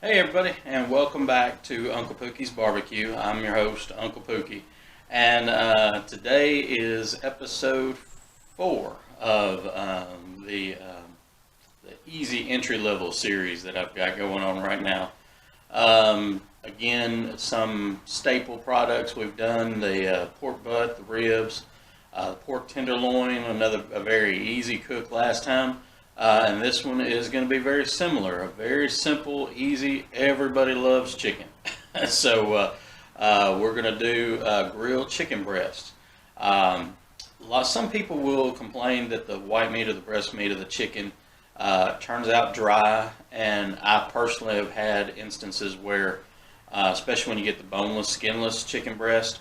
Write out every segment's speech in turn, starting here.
Hey everybody, and welcome back to Uncle Pookie's Barbecue. I'm your host, Uncle Pookie, and today is episode 4 of the easy entry-level series that I've got going on right now. Again, some staple products we've done: the pork butt, the ribs, the pork tenderloin, a very easy cook last time. And this one is going to be very similar, a very simple, easy, everybody loves chicken. So we're going to do grilled chicken breast. Some people will complain that the white meat or the breast meat of the chicken turns out dry, and I personally have had instances where, especially when you get the boneless, skinless chicken breast,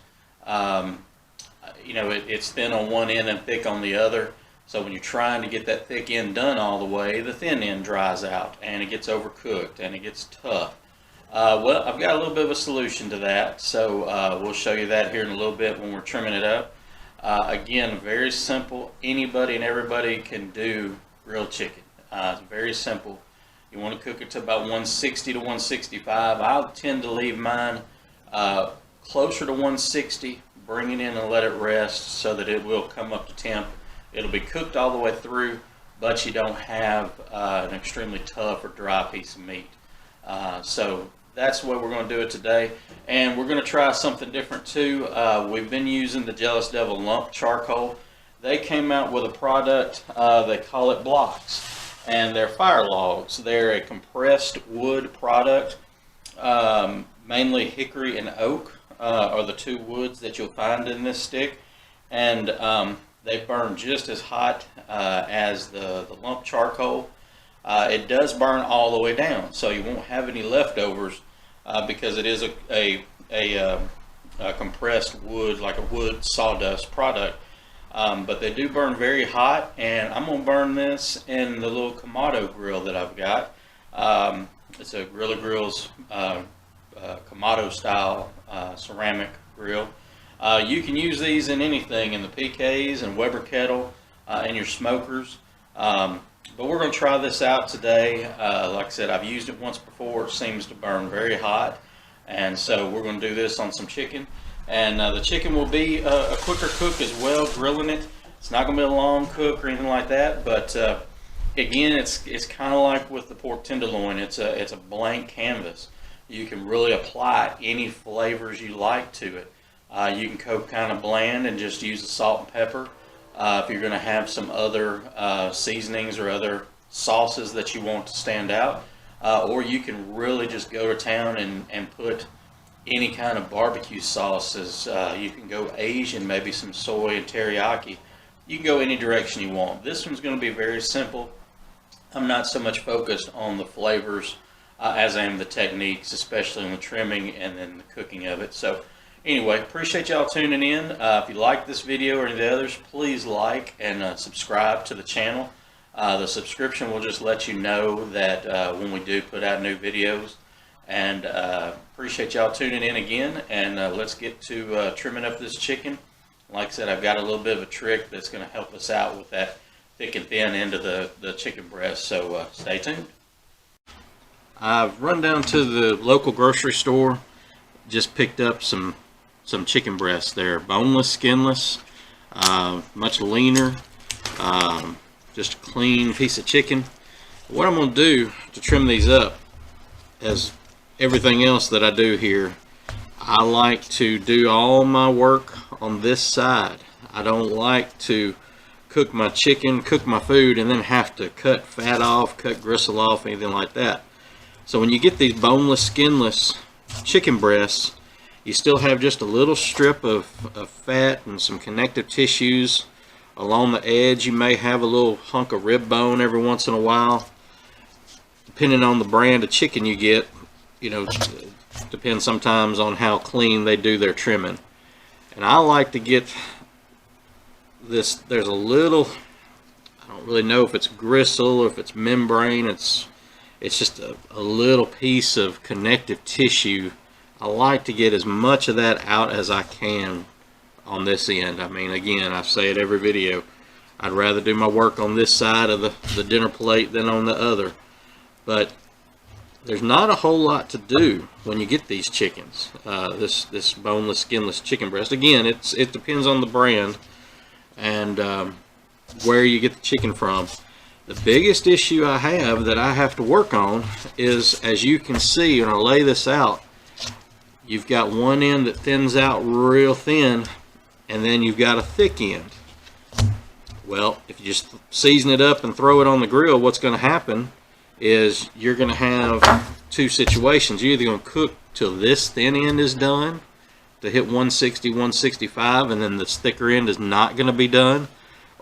it's thin on one end and thick on the other. So when you're trying to get that thick end done all the way, the thin end dries out and it gets overcooked and it gets tough. Well, I've got a little bit of a solution to that, so we'll show you that here in a little bit when we're trimming it up. Again, very simple. Anybody and everybody can do grilled chicken. It's very simple. You want to cook it to about 160 to 165. I tend to leave mine closer to 160, bring it in and let it rest so that it will come up to temp. It'll be cooked all the way through, but you don't have an extremely tough or dry piece of meat. So that's the way we're going to do it today. And we're going to try something different too. We've been using the Jealous Devil lump charcoal. They came out with a product, they call it blocks, and they're fire logs. They're a compressed wood product. Mainly hickory and oak are the two woods that you'll find in this stick. And they burn just as hot as the lump charcoal. It does burn all the way down, so you won't have any leftovers because it is a compressed wood, like a wood sawdust product. But they do burn very hot, and I'm going to burn this in the little Kamado grill that I've got. It's a Gorilla Grill's Kamado style ceramic grill. You can use these in anything, in the PKs and Weber kettle, in your smokers. But we're going to try this out today. Like I said, I've used it once before. It seems to burn very hot. And so we're going to do this on some chicken. And the chicken will be a quicker cook as well, grilling it. It's not going to be a long cook or anything like that. But again, it's kind of like with the pork tenderloin. It's a blank canvas. You can really apply any flavors you like to it. You can cook kind of bland and just use the salt and pepper. If you're going to have some other seasonings or other sauces that you want to stand out, or you can really just go to town and put any kind of barbecue sauces. You can go Asian, maybe some soy and teriyaki. You can go any direction you want. This one's going to be very simple. I'm not so much focused on the flavors as I am the techniques, especially on the trimming and then the cooking of it. So anyway, appreciate y'all tuning in. If you like this video or any of the others, please like and subscribe to the channel. The subscription will just let you know that when we do put out new videos. And appreciate y'all tuning in again. And let's get to trimming up this chicken. Like I said, I've got a little bit of a trick that's going to help us out with that thick and thin end of the chicken breast. So stay tuned. I've run down to the local grocery store. Just picked up some chicken breasts. They're boneless, skinless, much leaner, just a clean piece of chicken. What I'm going to do to trim these up, as everything else that I do here, I like to do all my work on this side. I don't like to cook my chicken, cook my food, and then have to cut fat off, cut gristle off, anything like that. So when you get these boneless, skinless chicken breasts, you still have just a little strip of fat and some connective tissues along the edge. You may have a little hunk of rib bone every once in a while. Depending on the brand of chicken you get, depends sometimes on how clean they do their trimming. And I like to get this, there's a little, I don't really know if it's gristle or if it's membrane. It's just a little piece of connective tissue. I like to get as much of that out as I can on this end. I mean, again, I say it every video, I'd rather do my work on this side of the dinner plate than on the other. But there's not a whole lot to do when you get these chickens. This boneless, skinless chicken breast. Again, it depends on the brand and where you get the chicken from. The biggest issue I have that I have to work on is, as you can see when I lay this out, you've got one end that thins out real thin, and then you've got a thick end. Well, if you just season it up and throw it on the grill, what's going to happen is you're going to have two situations. You're either going to cook till this thin end is done to hit 160, 165, and then this thicker end is not going to be done.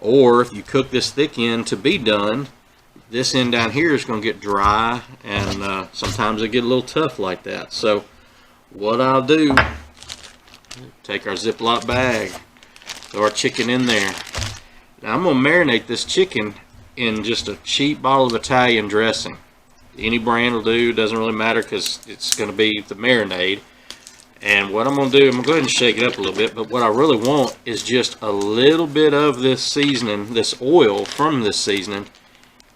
Or if you cook this thick end to be done, this end down here is going to get dry, and sometimes it get a little tough like that. So what I'll do, take our Ziploc bag, throw our chicken in there. Now I'm going to marinate this chicken in just a cheap bottle of Italian dressing. Any brand will do, doesn't really matter, because it's going to be the marinade. And what I'm going to do, I'm going to go ahead and shake it up a little bit, but what I really want is just a little bit of this seasoning, this oil from this seasoning,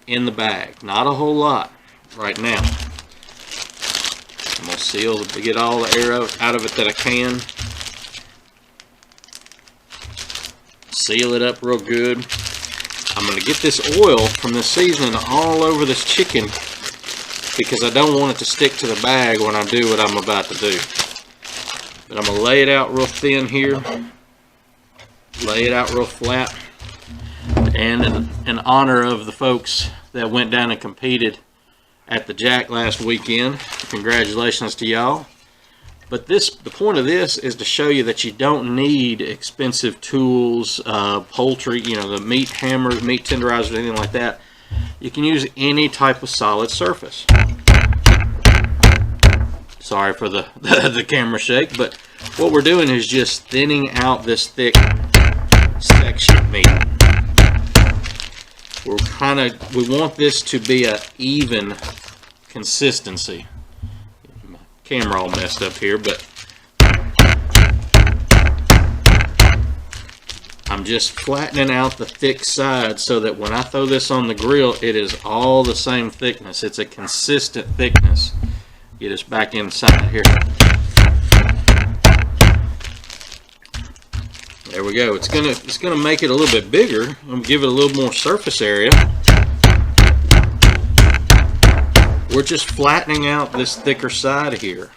in the bag. Not a whole lot right now. I'm going to get all the air out of it that I can. Seal it up real good. I'm going to get this oil from this seasoning all over this chicken, because I don't want it to stick to the bag when I do what I'm about to do. But I'm going to lay it out real thin here. Lay it out real flat. And in honor of the folks that went down and competed at the Jack last weekend, congratulations to y'all. But the point of this is to show you that you don't need expensive tools, poultry, the meat hammers, meat tenderizers, anything like that. You can use any type of solid surface. Sorry for the camera shake, but what we're doing is just thinning out this thick section of meat. We want this to be an even consistency. My camera all messed up here, but I'm just flattening out the thick side so that when I throw this on the grill, it is all the same thickness. It's a consistent thickness. Get us back inside here. There we go. It's gonna make it a little bit bigger. I'm gonna give it a little more surface area. We're just flattening out this thicker side here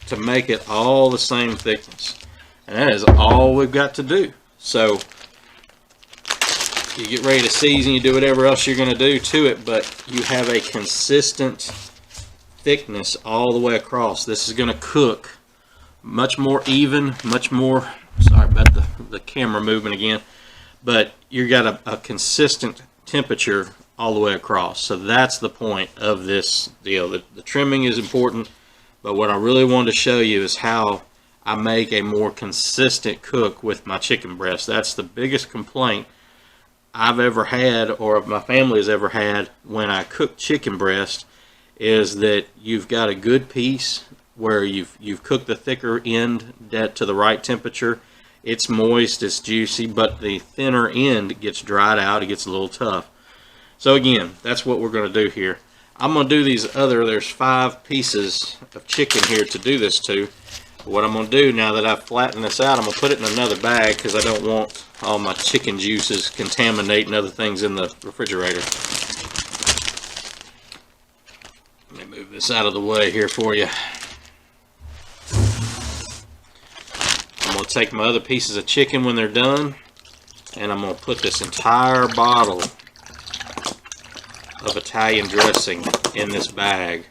to make it all the same thickness. And that is all we've got to do. So you get ready to season, you do whatever else you're gonna do to it, but you have a consistent thickness all the way across. This is going to cook much more even, much more, sorry about the camera movement again, but you got a consistent temperature all the way across. So that's the point of this deal. The trimming is important, but what I really wanted to show you is how I make a more consistent cook with my chicken breast. That's the biggest complaint I've ever had, or my family has ever had, when I cook chicken breast, is that you've got a good piece where you've cooked the thicker end to the right temperature. It's moist, it's juicy, but the thinner end gets dried out, it gets a little tough. So again, that's what we're going to do here. I'm going to do there's 5 pieces of chicken here to do this to. What I'm going to do now that I've flattened this out, I'm going to put it in another bag because I don't want all my chicken juices contaminating other things in the refrigerator. Let me move this out of the way here for you. I'm going to take my other pieces of chicken when they're done, and I'm going to put this entire bottle of Italian dressing in this bag.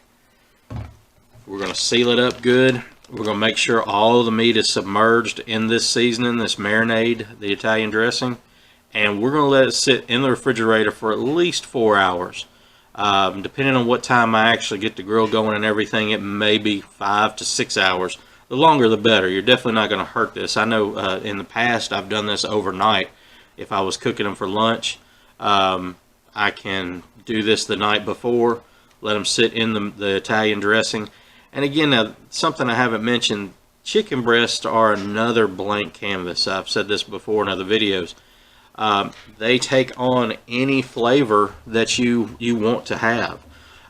We're going to seal it up good. We're going to make sure all the meat is submerged in this seasoning, this marinade, the Italian dressing, and we're going to let it sit in the refrigerator for at least 4 hours. Depending on what time I actually get the grill going and everything, it may be 5 to 6 hours. The longer the better. You're definitely not going to hurt this. I know in the past I've done this overnight. If I was cooking them for lunch, I can do this the night before, let them sit in the Italian dressing. And again, now, something I haven't mentioned, chicken breasts are another blank canvas. I've said this before in other videos. They take on any flavor that you want to have.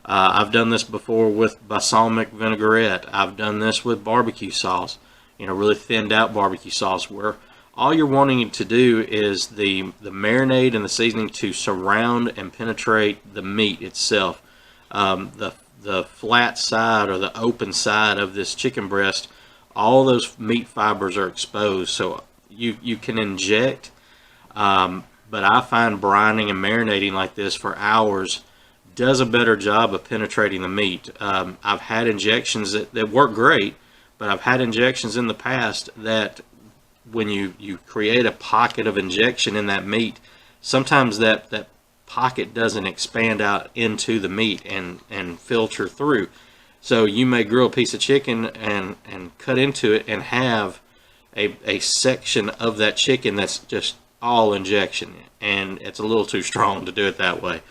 I've done this before with balsamic vinaigrette. I've done this with barbecue sauce, really thinned out barbecue sauce, where all you're wanting to do is the marinade and the seasoning to surround and penetrate the meat itself. The flat side or the open side of this chicken breast, all those meat fibers are exposed, so you can inject, but I find brining and marinating like this for hours does a better job of penetrating the meat. I've had injections that work great, but I've had injections in the past that when you create a pocket of injection in that meat, sometimes that pocket doesn't expand out into the meat and filter through. So you may grill a piece of chicken and cut into it and have a section of that chicken that's just all injection, and it's a little too strong to do it that way.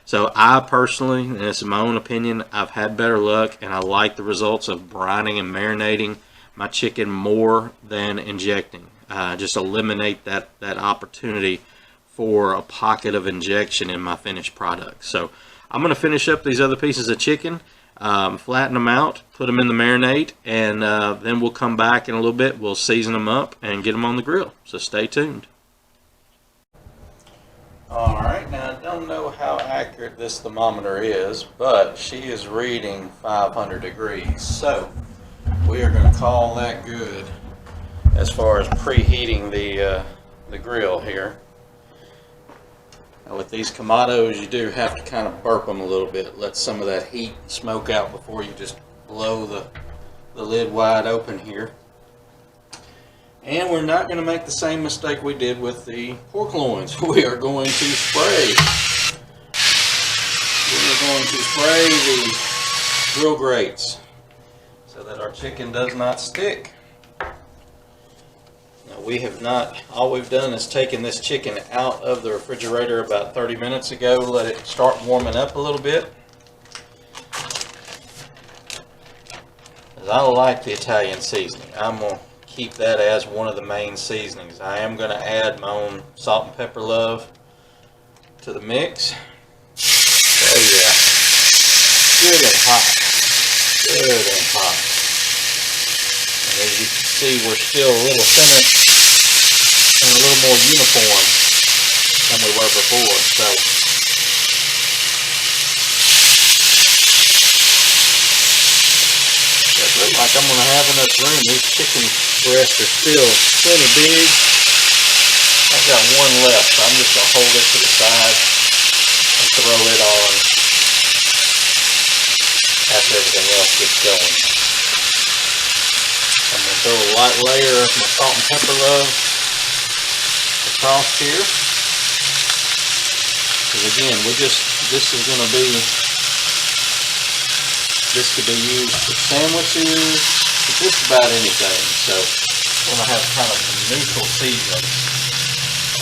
So I personally, and this is my own opinion, I've had better luck, and I like the results of brining and marinating my chicken more than injecting. Just eliminate that opportunity for a pocket of injection in my finished product. So I'm going to finish up these other pieces of chicken, flatten them out, put them in the marinade, and then we'll come back in a little bit. We'll season them up and get them on the grill. So stay tuned. Alright, now I don't know how accurate this thermometer is, but she is reading 500 degrees. So we are going to call that good as far as preheating the grill here. Now with these Kamados, you do have to kind of burp them a little bit, let some of that heat smoke out before you just blow the lid wide open here. And we're not going to make the same mistake we did with the pork loins. We are going to spray. We are going to spray the grill grates so that our chicken does not stick. Now we have not, all we've done is taken this chicken out of the refrigerator about 30 minutes ago, let it start warming up a little bit. As I like the Italian seasoning, I'm going to keep that as one of the main seasonings. I am going to add my own salt and pepper love to the mix. Oh yeah, good and hot, good and hot. And as you can see, we're still a little thinner and a little more uniform than we were before. So it looks like I'm going to have enough room. These chicken breasts are still plenty big. I've got one left, so I'm just going to hold it to the side and throw it on after everything else gets going. I'm going to throw a light layer of my salt and pepper love across here. Because again, this is going to be, this could be used for sandwiches, for just about anything. So we're going to have kind of some neutral seasoning.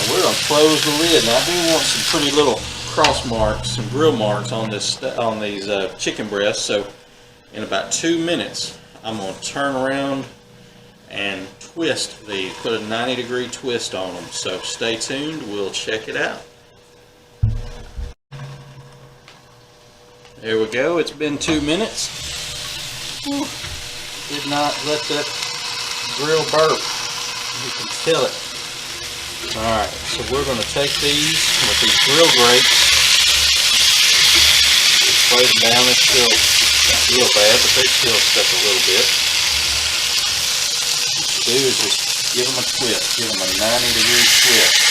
And we're going to close the lid. Now I do want some pretty little cross marks, some grill marks on these chicken breasts. So in about 2 minutes, I'm going to turn around and twist these, put a 90-degree twist on them. So stay tuned, we'll check it out. There we go, it's been 2 minutes. Whew. Did not let that grill burp. You can feel it. Alright, so we're going to take these with these grill grates. Spray them down. It's still not real bad, but they still stuck a little bit. What you do is just give them a twist. Give them a 90-degree twist.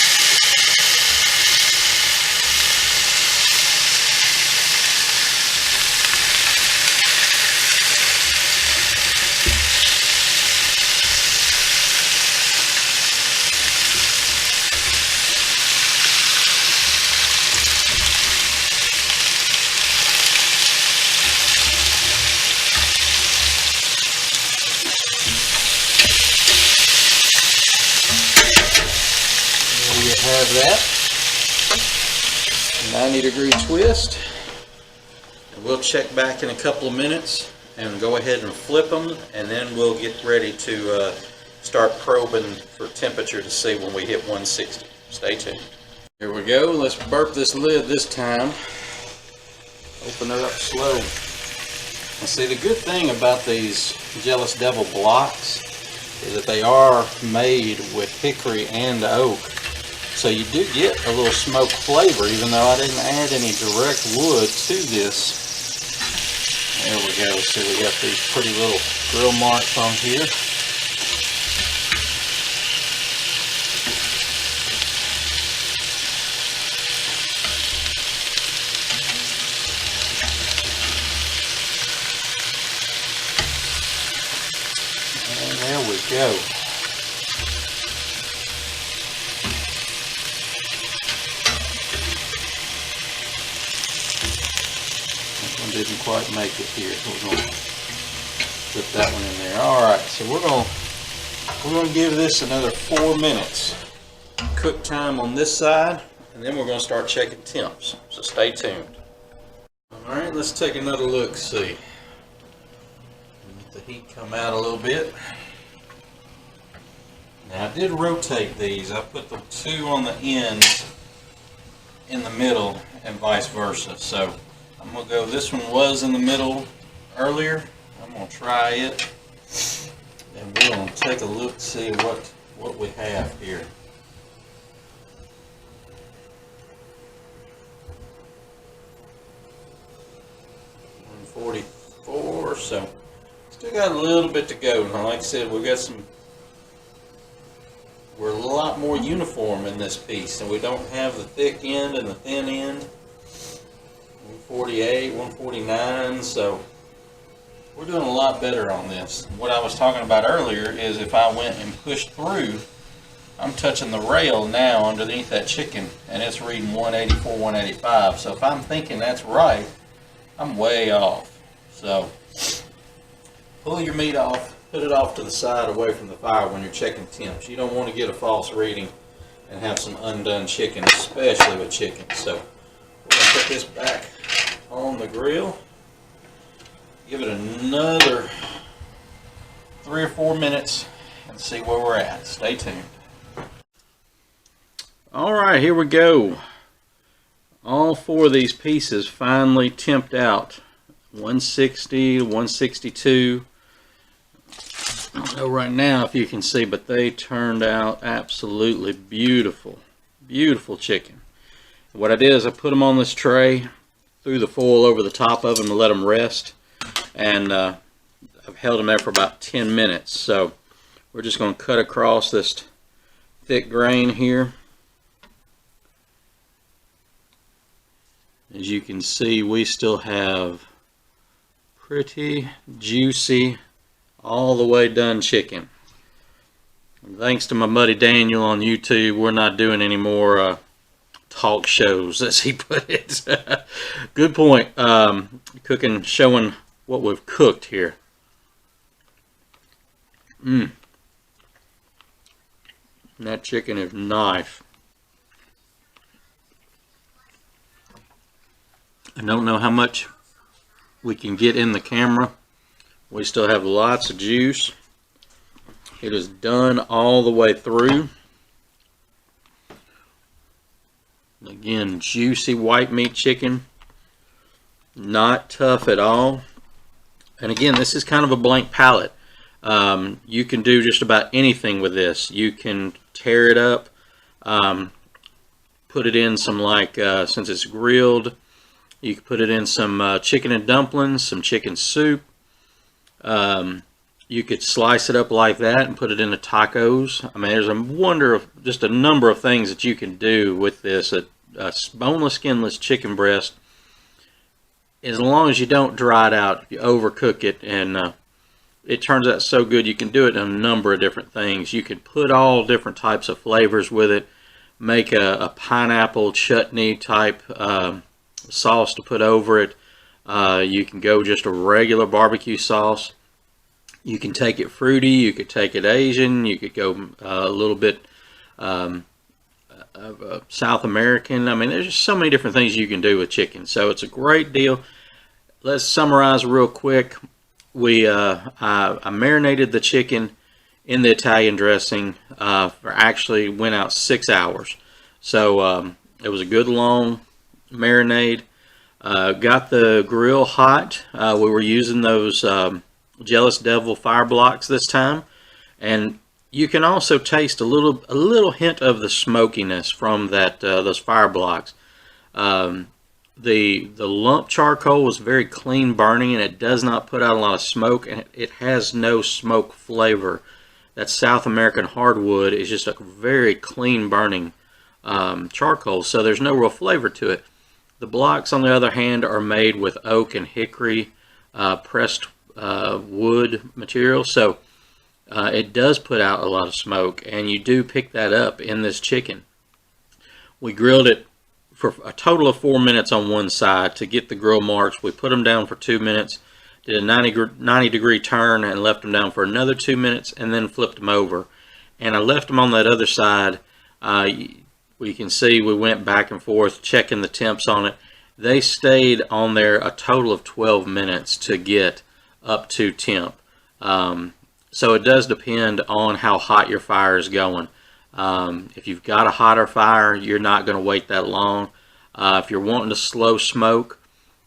Have that 90-degree twist, and we'll check back in a couple of minutes and go ahead and flip them, and then we'll get ready to start probing for temperature to see when we hit 160. Stay tuned. Here we go. Let's burp this lid this time. Open it up slow. And see, the good thing about these Jealous Devil blocks is that they are made with hickory and oak. So you do get a little smoke flavor, even though I didn't add any direct wood to this. There we go. So we got these pretty little grill marks on here. And there we go. Didn't quite make it here. We're going to put that one in there. Alright, so we're going to give this another 4 minutes cook time on this side, and then we're going to start checking temps. So stay tuned. Alright, let's take another look, see. Let the heat come out a little bit. Now I did rotate these. I put the two on the ends in the middle and vice versa. So I'm going to go, this one was in the middle earlier. I'm going to try it. And we're going to take a look, see what we have here. 144, so still got a little bit to go. Now, like I said, we've got some, we're a lot more uniform in this piece, and we don't have the thick end and the thin end. 148, 149, so we're doing a lot better on this. What I was talking about earlier is if I went and pushed through, I'm touching the rail now underneath that chicken, and it's reading 184, 185. So if I'm thinking that's right, I'm way off. So pull your meat off, put it off to the side away from the fire when you're checking temps. You don't want to get a false reading and have some undone chicken, especially with chicken. So we're going to put this back on the grill. Give it another 3 or 4 minutes and see where we're at. Stay tuned. Alright, here we go. All 4 of these pieces finally temped out. 160, 162. I don't know right now if you can see, but they turned out absolutely beautiful. Beautiful chicken. What I did is I put them on this tray, threw the foil over the top of them to let them rest, and I've held them there for about 10 minutes. So we're just going to cut across this thick grain here. As you can see, we still have pretty juicy, all the way done chicken. And thanks to my buddy Daniel on YouTube, we're not doing any more talk shows, as he put it. Good point. Cooking, showing what we've cooked here. That chicken is nice. I don't know how much we can get in the camera. We still have lots of juice. It is done all the way through. Again, juicy white meat chicken. Not tough at all. And again, this is kind of a blank palette. You can do just about anything with this. You can tear it up, put it in some, like, since it's grilled, you can put it in some chicken and dumplings, some chicken soup. You could slice it up like that and put it into tacos. I mean, there's just a number of things that you can do with this. A boneless, skinless chicken breast, as long as you don't dry it out, you overcook it, and it turns out so good. You can do it in a number of different things. You can put all different types of flavors with it. Make a pineapple chutney type sauce to put over it. You can go just a regular barbecue sauce. You can take it fruity, you could take it Asian, you could go a little bit of South American. I mean, there's just so many different things you can do with chicken. So it's a great deal. Let's summarize real quick. I marinated the chicken in the Italian dressing actually went out 6 hours. So it was a good long marinade. Got the grill hot. We were using those Jealous Devil fire blocks this time, and you can also taste a little hint of the smokiness from that those fire blocks. The lump charcoal was very clean burning, and it does not put out a lot of smoke, and it has no smoke flavor. That South American hardwood is just a very clean burning charcoal, so there's no real flavor to it. The blocks, on the other hand, are made with oak and hickory pressed wood material, so it does put out a lot of smoke, and you do pick that up in this chicken. We grilled it for a total of 4 minutes on one side to get the grill marks. We put them down for 2 minutes, did a 90-degree turn, and left them down for another 2 minutes, and then flipped them over. And I left them on that other side. We can see we went back and forth checking the temps on it. They stayed on there a total of 12 minutes to get up to temp. So it does depend on how hot your fire is going. If you've got a hotter fire, you're not going to wait that long. If you're wanting to slow smoke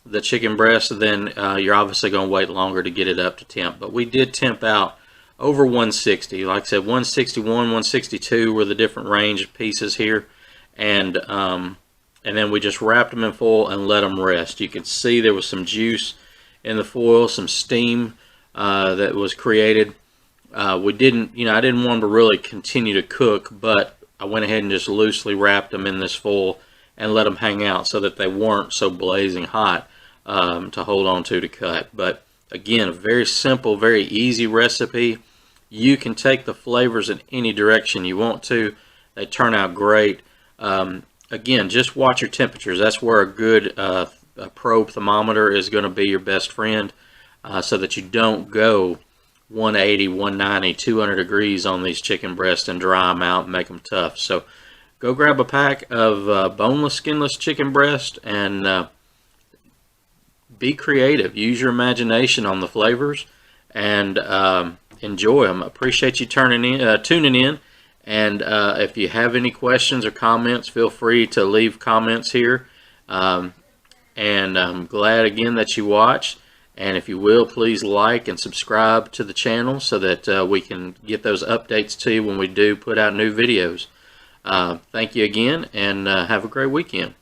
the chicken breast, then you're obviously going to wait longer to get it up to temp. But we did temp out over 160. Like I said, 161, 162 were the different range of pieces here. And then we just wrapped them in foil and let them rest. You could see there was some juice in the foil, some steam that was created. We didn't, I didn't want them to really continue to cook, but I went ahead and just loosely wrapped them in this foil and let them hang out so that they weren't so blazing hot to hold on to cut. But again, a very simple, very easy recipe. You can take the flavors in any direction you want to. They turn out great. Again, just watch your temperatures. That's where a good probe thermometer is going to be your best friend, so that you don't go 180, 190, 200 degrees on these chicken breasts and dry them out and make them tough. So go grab a pack of boneless, skinless chicken breast and be creative. Use your imagination on the flavors and enjoy them. Appreciate you tuning in. And if you have any questions or comments, feel free to leave comments here. And I'm glad again that you watched. And if you will, please like and subscribe to the channel so that we can get those updates to you when we do put out new videos. Thank you again, and have a great weekend.